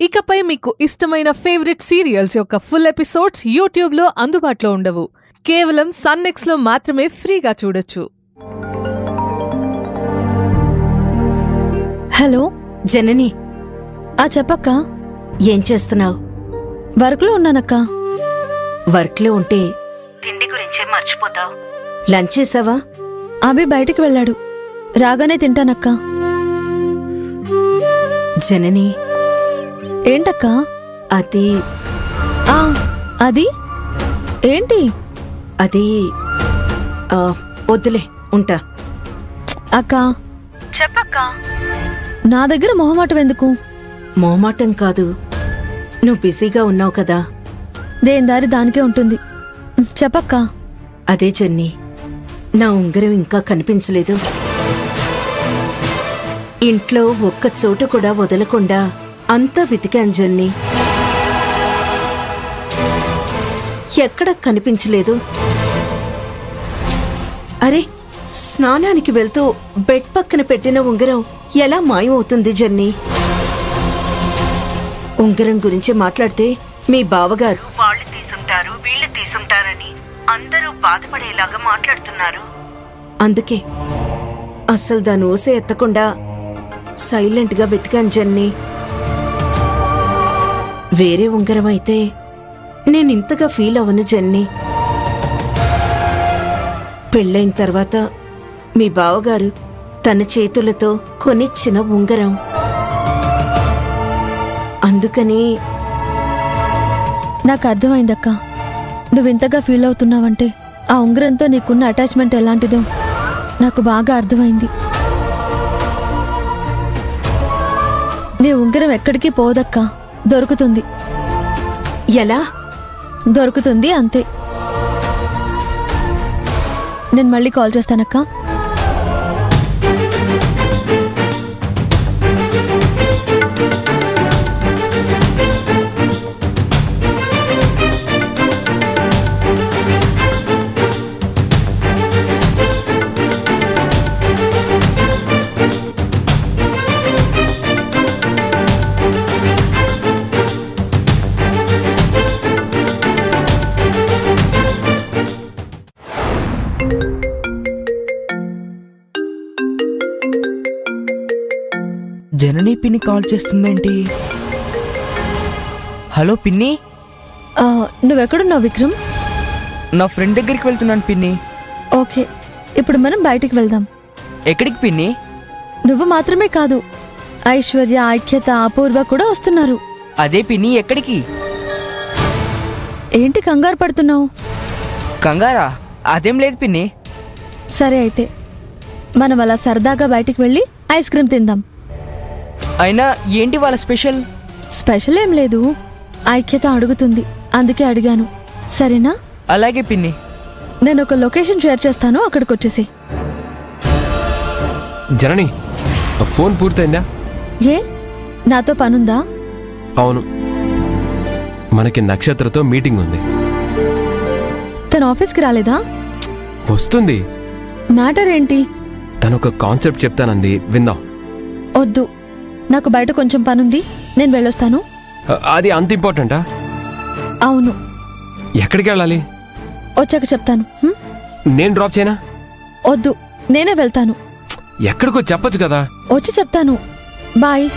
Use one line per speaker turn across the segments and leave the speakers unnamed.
ఇకపై మీకు ఇష్టమైన ఫేవరెట్ సీరియల్స్ యొక్క ఫుల్ ఎపిసోడ్స్ యూట్యూబ్లో అందుబాటులో ఉండవు. కేవలం సన్నెక్స్లో మాత్రమే ఫ్రీగా చూడొచ్చు.
హలో
జనని.
చెప్పక్క.
ఏం చేస్తున్నావు?
వర్క్లో ఉన్నానక్క.
వర్క్లో ఉంటే తిండి గురించే మర్చిపోతావు. లంచ్ చేసావా?
అభి బయటికి వెళ్ళాడు, రాగానే తింటానక్క.
జనని.
ఏంటక్క?
అది
అది ఏంటి?
అది వద్దులే, ఉంటా.
అక్క చెప్పక్క. నా దగ్గర మొహమాటం ఎందుకు?
మొహమాటం కాదు, నువ్వు బిజీగా ఉన్నావు కదా.
దేని దారి దానికే ఉంటుంది. చెప్పక్క.
అదే జన్ని, నా ఉంగరం ఇంకా కనిపించలేదు. ఇంట్లో ఒక్క చోటు కూడా వదలకుండా అంతా వెతికాను జన్ని, ఎక్కడ కనిపించలేదు. అరే, స్నానానికి వెళ్తూ బెడ్ పక్కన పెట్టిన ఉంగరం ఎలా మాయమవుతుంది జన్ని? ఉంగరం గురించి మాట్లాడితే మీ బావగారు వాళ్ళు తీసుంటారు వీళ్ళు తీసుంటారని అందరూ బాధపడేలాగా మాట్లాడుతున్నారు. అందుకే అసలు దాని ఊసే ఎత్తకుండా సైలెంట్గా వెతికాను జన్ని. వేరే ఉంగరం అయితే నేనింతగా ఫీల్ అవ్వను జన్ని. పెళ్ళైన తర్వాత మీ బావగారు తన చేతులతో కొనిచ్చిన ఉంగరం, అందుకని.
నాకు అర్థమైందక్క, నువ్వింతగా ఫీల్ అవుతున్నావంటే ఆ ఉంగరంతో నీకున్న అటాచ్మెంట్ ఎలాంటిదో నాకు బాగా అర్థమైంది. నీ ఉంగరం ఎక్కడికి పోదక్క, దొరుకుతుంది.
ఎలా?
దొరుకుతుంది, అంతే. నేను మళ్ళీ కాల్ చేస్తానక్క.
జనని పిన్ని కాల్ చేస్తుందేంటి? హలో పిన్ని.
నువ్వెక్కడున్నావు విక్రమ్?
నా ఫ్రెండ్ దగ్గరికి వెళ్తున్నాను పిన్ని.
ఓకే, ఇప్పుడు మనం బయటికి వెళ్దాం.
ఎక్కడికి పిన్ని?
నువ్వు మాత్రమే కాదు, ఐశ్వర్య, ఐక్యత, అపూర్వ కూడా వస్తున్నారు.
అదే పిన్ని, ఎక్కడికి?
ఏంటి కంగారు పడుతున్నావు?
కంగారా? అదేం లేదు పిన్ని.
సరే అయితే మనం అలా సరదాగా బయటికి వెళ్ళి ఐస్ క్రీమ్ తిందాం.
అయినా ఏంటి వాళ్ళ స్పెషల్?
స్పెషల్ ఏం లేదు, ఐక్యత అడుగుతుంది, అందుకే అడిగాను. సరేనా?
అలాగే పిన్ని.
నేను ఒక లొకేషన్ షేర్ చేస్తాను, అక్కడికి వచ్చేసి.
జనని, ఫోన్ పూర్తయిందా?
ఏ, నాతో పనుందా?
అవును, మనకి నక్షత్రతో మీటింగ్ ఉంది.
తన ఆఫీస్కి రాలేదా?
వస్తుంది.
మ్యాటర్ ఏంటి?
తనొక కాన్సెప్ట్ చెప్తానంది, విందాం.
వద్దు, నాకు బయట కొంచెం పనుంది, నేను వెళ్ళొస్తాను.
అది అంత ఇంపార్టెంటా?
అవును.
ఎక్కడికి వెళ్ళాలి?
వచ్చాక చెప్తాను.
నేను డ్రాప్ చేయనా?
వద్దు, నేనే వెళ్తాను.
ఎక్కడికో చెప్పొచ్చు కదా.
వచ్చి చెప్తాను. బాయ్.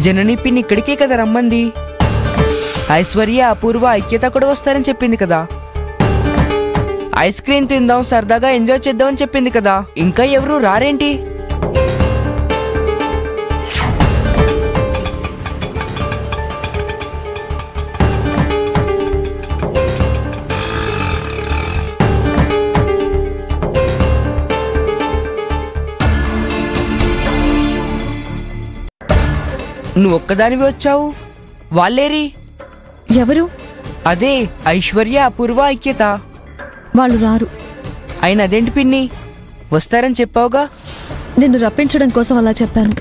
జనని పిన్ని ఇక్కడికే కదా రమ్మంది. ఐశ్వర్య, అపూర్వ, ఐక్యత కూడా వస్తారని చెప్పింది కదా. ఐస్ క్రీమ్ తిందాం, సరదాగా ఎంజాయ్ చేద్దామని చెప్పింది కదా. ఇంకా ఎవరు రారేంటి? నువ్వు ఒక్కదానివి వచ్చావు, వాళ్ళేరి?
ఎవరు?
అదే ఐశ్వర్య, అపూర్వ, ఐక్యత.
వాళ్ళు రారు.
అయినా అదేంటి పిన్ని, వస్తారని చెప్పావుగా.
నిన్ను రప్పించడం కోసం అలా చెప్పాను.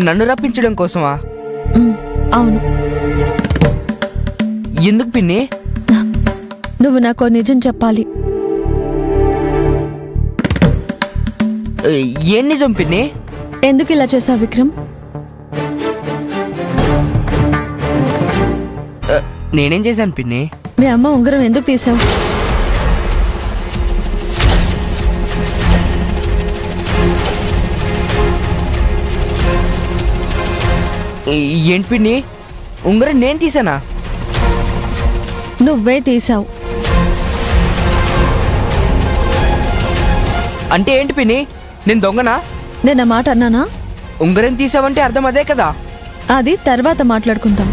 నన్ను రప్పించడం కోసమా?
అవును.
ఎందుకు పిన్ని?
నువ్వు నాకు నిజం చెప్పాలి.
ఏం నిజం పిన్ని?
ఎందుకు ఇలా చేసావు విక్రమ్?
నేనేం చేశాను పిన్ని?
మీ అమ్మ ఉంగరం ఎందుకు తీసావు?
ఏంటి పిన్ని, ఉంగరం నేను తీసానా?
నువ్వే తీసావు.
అంటే ఏంటి పిన్ని, నేను దొంగనా?
నేను ఆ మాట అన్నానా?
ఉంగరం తీసావంటే అర్థం అదే కదా.
అది తర్వాత మాట్లాడుకుందాం.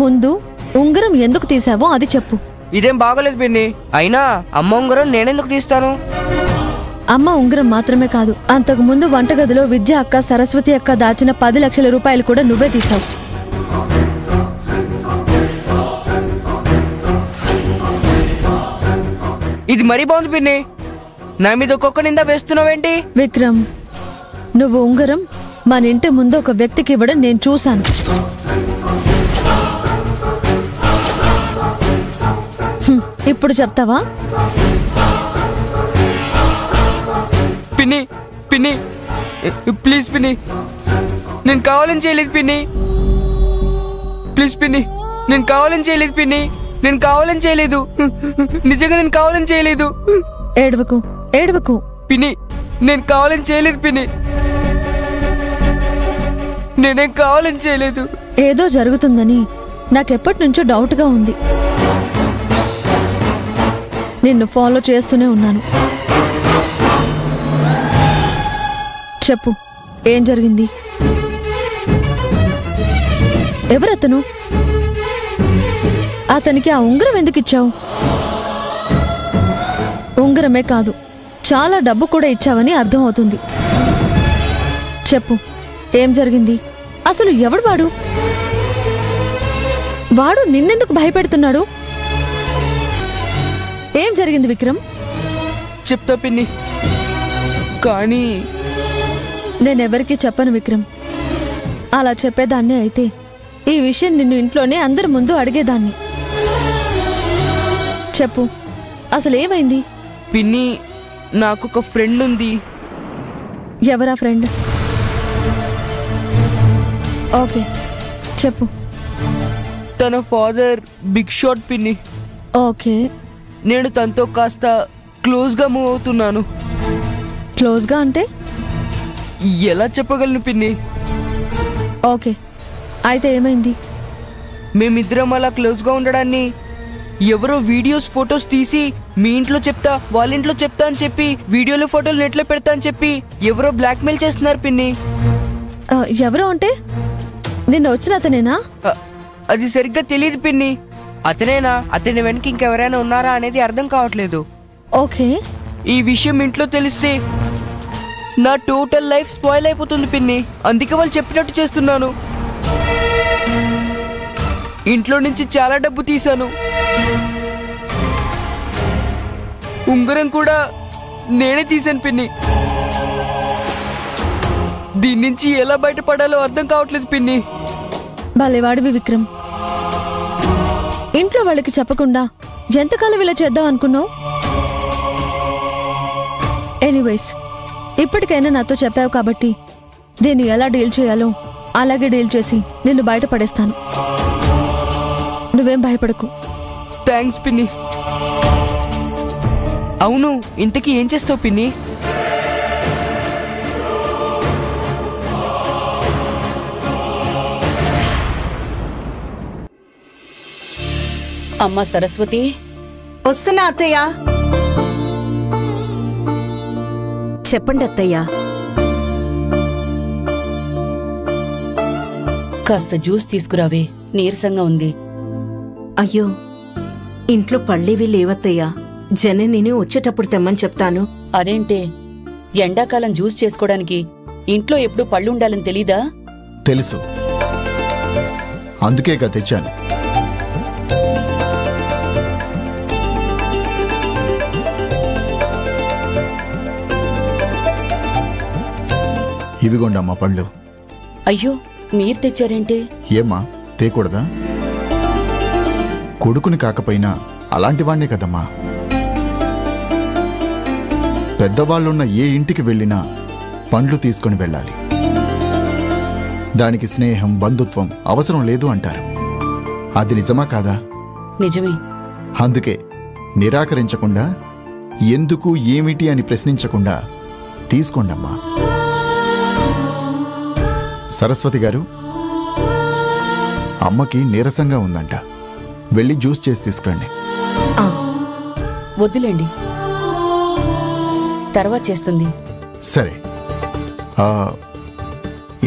ముందు ఉంగరం ఎందుకు తీసావో అది చెప్పు.
ఇదేం బాగోలేదు పిన్ని. అయినా అమ్మ ఉంగరం నేనెందుకు తీస్తాను?
అమ్మ ఉంగరం మాత్రమే కాదు, అంతకు ముందు వంటగదిలో విద్య అక్క, సరస్వతి అక్క దాచిన 10 లక్షల రూపాయలు కూడా నువ్వే తీసావు.
ఇది మరీ బాగుంది పిన్ని. నా మీద ఒక్కొక్క నింద వేస్తున్నావేంటి?
విక్రమ్, నువ్వు ఉంగరం మన ఇంటి ముందు ఒక వ్యక్తికి ఇవ్వడం నేను చూశాను. ఇప్పుడు చెప్తావా?
పిన్ని పిన్ని ప్లీజ్ పిన్ని, నేను కావాలని చేయలేదు పిన్ని. ప్లీజ్ పిన్ని, నేను కావాలని చేయలేదు పిన్ని. నేను కావాలని చేయలేదు. నిజంగా నేను కావాలని చేయలేదు.
ఏడవకు ఏడవకు
పిన్ని, నేను కావాలని చేయలేదు పిన్ని. నేనేం కావాలని చేయలేదు.
ఏదో జరుగుతుందని నాకెప్పటి నుంచో డౌట్గా ఉంది. నిన్ను ఫాలో చేస్తూనే ఉన్నాను. చెప్పు, ఏం జరిగింది? ఎవరతను? అతనికి ఆ ఉంగరం ఎందుకు ఇచ్చావు? ఉంగరమే కాదు, చాలా డబ్బు కూడా ఇచ్చావని అర్థమవుతుంది. చెప్పు, ఏం జరిగింది? అసలు ఎవడు వాడు? వాడు నిన్నెందుకు భయపెడుతున్నాడు? ఏం జరిగింది విక్రమ్?
చెప్తా పిన్ని, కానీ
నేనెవరికీ చెప్పను విక్రమ్. అలా చెప్పేదాన్ని అయితే ఈ విషయం నిన్ను ఇంట్లోనే అందరి ముందు అడిగేదాన్ని. చెప్పు, అసలు ఏమైంది?
పిన్ని, నాకొక ఫ్రెండ్ ఉంది.
ఎవరా ఫ్రెండ్? ఓకే, చెప్పు.
తన ఫాదర్ బిగ్ షాట్ పిన్ని.
ఓకే,
నేను తనతో కాస్త క్లోజ్గా మూవ్ అవుతున్నాను.
క్లోజ్గా అంటే?
ఎలా చెప్పగలను పిన్ని?
ఓకే, అయితే ఏమైంది?
మేమిద్దరం అలా క్లోజ్గా ఉండడాన్ని ఎవరో వీడియోస్ ఫొటోస్ తీసి మీ ఇంట్లో చెప్తా, వాళ్ళ ఇంట్లో చెప్తా అని చెప్పి వీడియోలు ఫోటోలు నెట్లో పెడతా అని చెప్పి ఎవరో బ్లాక్మెయిల్ చేస్తున్నారు పిన్ని.
ఎవరో అంటే నిన్న వచ్చిన అతనేనా?
అది సరిగ్గా తెలియదు పిన్ని. అతనేనా, అతని వెనక ఇంకెవరైనా ఉన్నారా అనేది అర్థం కావట్లేదు.
ఓకే,
ఈ విషయం ఇంట్లో తెలిస్తే నా టోటల్ లైఫ్ స్పాయిల్ అయిపోతుంది పిన్ని. అందుకే వాళ్ళు చెప్పినట్టు చేస్తున్నాను. ఇంట్లో నుంచి చాలా డబ్బు తీశాను. ఉంగరం కూడా నేనే తీశాను పిన్ని. దీని నుంచి ఎలా బయటపడాలో అర్థం కావట్లేదు పిన్ని.
భలేవాడివి విక్రమ్. ఇంట్లో వాళ్ళకి చెప్పకుండా ఎంతకాలం ఇలా చేద్దాం అనుకున్నావు? ఎనీవేస్, ఇప్పటికైనా నాతో చెప్పావు కాబట్టి దీన్ని ఎలా డీల్ చేయాలో అలాగే డీల్ చేసి నిన్ను బయటపడేస్తాను. నువ్వేం భయపడకు.
థ్యాంక్స్ పిన్ని. అవును, ఇంతకీ ఏం చేస్తావు పిన్ని?
అమ్మా సరస్వతి,
వస్తున్నా అత్తయ్య. చెప్పండి అత్తయ్య.
కాస్త జ్యూస్ తీసుకురావే, నీరసంగా ఉంది.
అయ్యో, ఇంట్లో పళ్ళేవి లేవత్తయ్య. జననిని వచ్చేటప్పుడు తెమ్మని చెప్తాను.
అదేంటే, ఎండాకాలం జ్యూస్ చేసుకోవడానికి ఇంట్లో ఎప్పుడు పళ్ళు ఉండాలని తెలీదా?
తెలుసు, అందుకేగా తెచ్చాను. ఇవిగోండమ్మా పళ్ళు.
అయ్యో, మీరు తెచ్చారేంటి?
ఏమ్మా, తేకూడదా? కొడుకుని కాకపోయినా అలాంటి వాణ్ణే కదమ్మా. పెద్దవాళ్ళున్న ఏ ఇంటికి వెళ్ళినా పండ్లు తీసుకొని వెళ్ళాలి. దానికి స్నేహం, బంధుత్వం అవసరం లేదు అంటారు. అది నిజమా కాదా?
నిజమే.
అందుకే నిరాకరించకుండా, ఎందుకు ఏమిటి అని ప్రశ్నించకుండా తీసుకోండమ్మా. సరస్వతి గారు, అమ్మకి నీరసంగా ఉందంట, వెళ్ళి జ్యూస్ చేసి తీసుకురండి.
వద్దులేండి, తర్వాత చేస్తుంది.
సరే,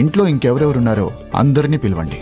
ఇంట్లో ఇంకెవరెవరున్నారో అందరినీ పిలవండి.